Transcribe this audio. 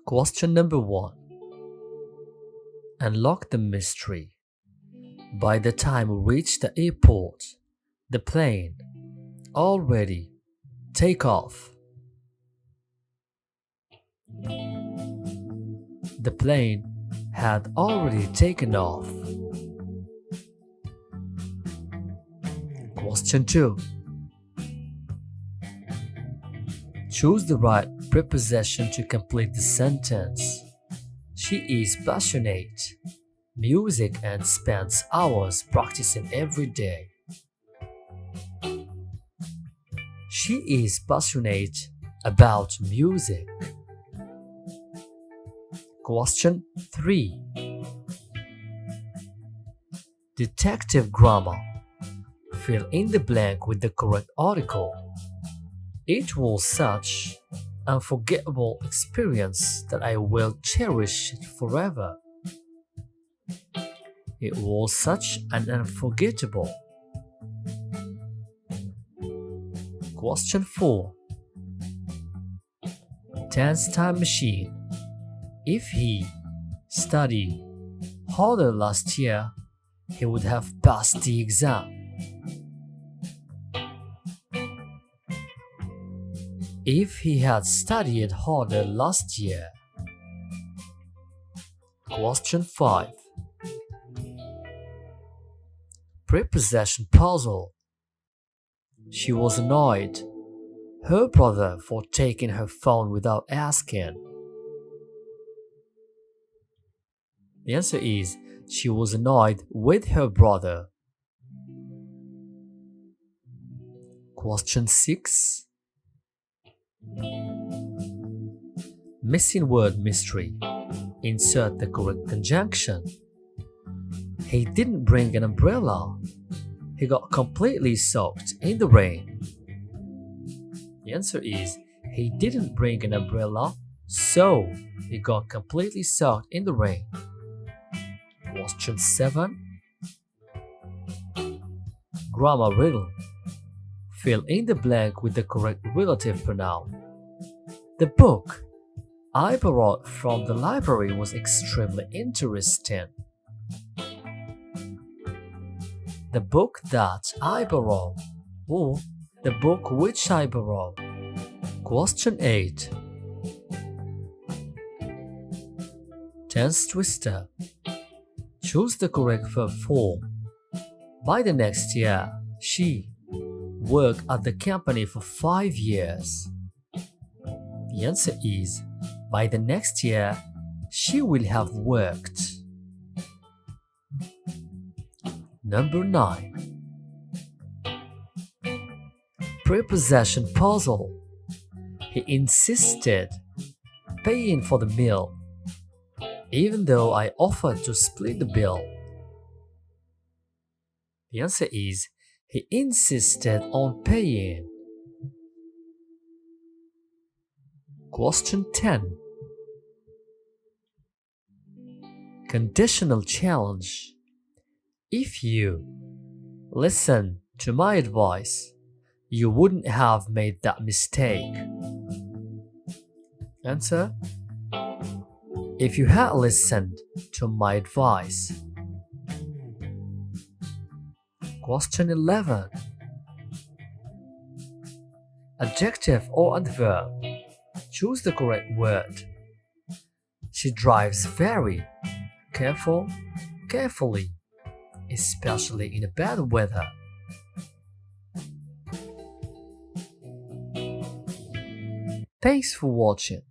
Question number 1. Unlock the mystery. By the time we reach the airport, the plane already take off. The plane had already taken off. Question 2. Choose the right preposition to complete the sentence. She is passionate music and spends hours practicing every day. She is passionate about music. Question 3. Detective grammar. Fill in the blank with the correct article. It was such an unforgettable experience that I will cherish it forever. It was such an unforgettable. Question 4. Tense time machine. If he studied harder last year, he would have passed the exam. If he had studied harder last year. Question 5. Prepossession puzzle. She was annoyed her brother for taking her phone without asking. The answer is she was annoyed with her brother. Question 6. Missing word mystery. Insert the correct conjunction. He didn't bring an umbrella. He got completely soaked in the rain. The answer is he didn't bring an umbrella, so he got completely soaked in the rain. Question 7. Grammar riddle. Fill in the blank with the correct relative pronoun. The book I borrowed from the library was extremely interesting. The book that I borrowed, or the book which I borrowed. Question 8. Tense twister. Choose the correct verb form. By the next year, she worked at the company for 5 years. The answer is, by the next year, she will have worked. Number 9. Prepossession puzzle. He insisted paying for the meal, even though I offered to split the bill. The answer is, he insisted on paying. Question 10. Conditional challenge. If you listen to my advice, you wouldn't have made that mistake. Answer: if you had listened to my advice. Question 11. Adjective or adverb. Choose the correct word. She drives very carefully, especially in bad weather. Thanks for watching.